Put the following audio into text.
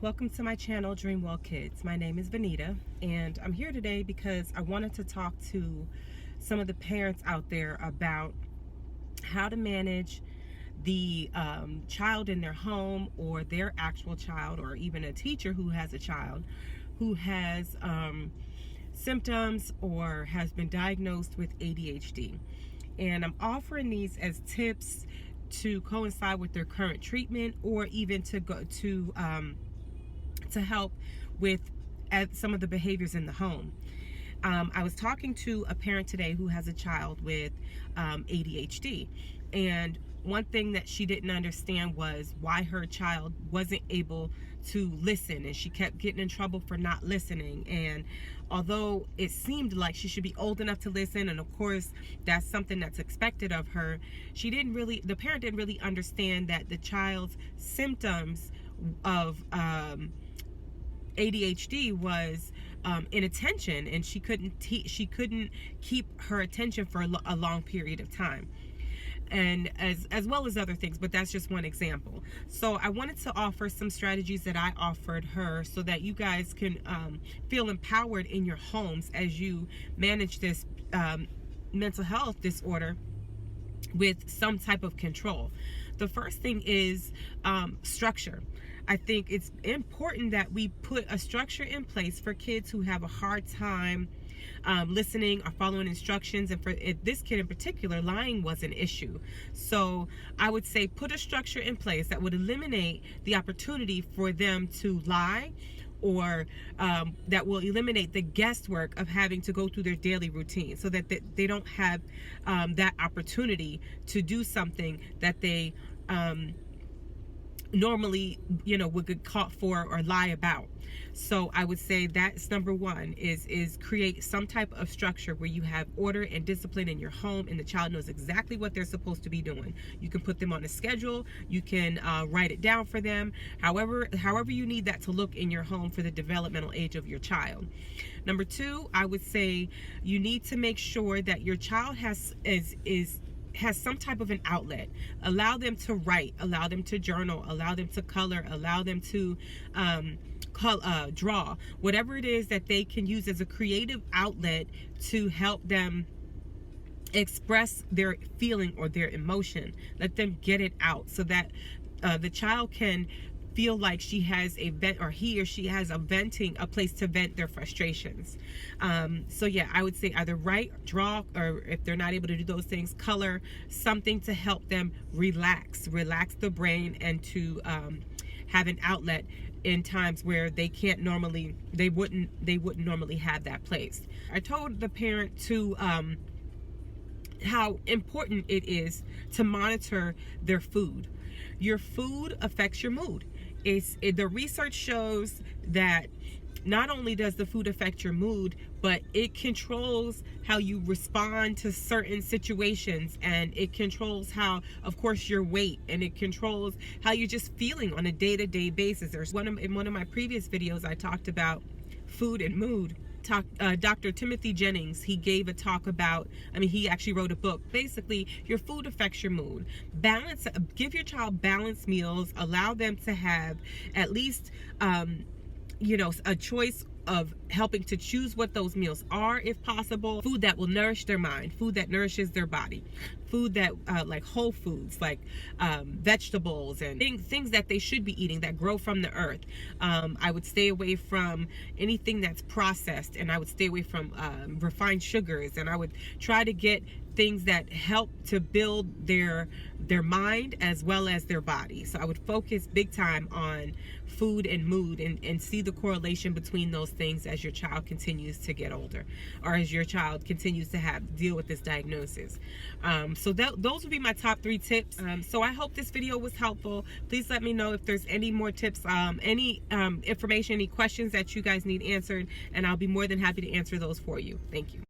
welcome to my channel, Dream Well Kids. My name is Vanita, and I'm here today because I wanted to talk to some of the parents out there about how to manage the child in their home, or their actual child, or even a teacher who has a child who has symptoms or has been diagnosed with ADHD. And I'm offering these as tips to coincide with their current treatment, or even to go to help with some of the behaviors in the home. I was talking to a parent today who has a child with ADHD, and one thing that she didn't understand was why her child wasn't able to listen, and she kept getting in trouble for not listening. And although it seemed like she should be old enough to listen, and of course that's something that's expected of her, the parent didn't really understand that the child's symptoms of ADHD was inattention, and she couldn't keep her attention for a long period of time, and as well as other things, but that's just one example. So I wanted to offer some strategies that I offered her so that you guys can feel empowered in your homes as you manage this mental health disorder with some type of control. The first thing is structure. I think it's important that we put a structure in place for kids who have a hard time listening or following instructions. And for this kid in particular, lying was an issue. So I would say put a structure in place that would eliminate the opportunity for them to lie, or that will eliminate the guesswork of having to go through their daily routine, so that they don't have that opportunity to do something that they normally would get caught for or lie about. So I would say that's number one, is create some type of structure where you have order and discipline in your home, and the child knows exactly what they're supposed to be doing. You can put them on a schedule, you can write it down for them, however you need that to look in your home for the developmental age of your child. Number two, I would say you need to make sure that your child has some type of an outlet. Allow them to write, allow them to journal, allow them to color, allow them to draw, whatever it is that they can use as a creative outlet to help them express their feeling or their emotion. Let them get it out, so that the child can feel like she has a vent, or he or she has a place to vent their frustrations. So yeah, I would say either write, draw, or if they're not able to do those things, color, something to help them relax the brain, and to have an outlet in times where they wouldn't normally have that place. I told the parent to how important it is to monitor their food. Your food affects your mood. The research shows that not only does the food affect your mood, but it controls how you respond to certain situations, and it controls how, of course, your weight, and it controls how you're just feeling on a day-to-day basis. In one of my previous videos, I talked about food and mood. Dr. Timothy Jennings, he gave a talk about, he actually wrote a book. Basically, your food affects your mood. Give your child balanced meals. Allow them to have at least, a choice of helping to choose what those meals are, if possible. Food that will nourish their mind, food that nourishes their body, food that like whole foods, like vegetables and things that they should be eating that grow from the earth. I would stay away from anything that's processed, and I would stay away from refined sugars, and I would try to get things that help to build their mind as well as their body. So I would focus big time on food and mood, and see the correlation between those things as your child continues to get older, or as your child continues to deal with this diagnosis. So those would be my top 3 tips. So I hope this video was helpful. Please let me know if there's any more tips, any information, any questions that you guys need answered, and I'll be more than happy to answer those for you. Thank you.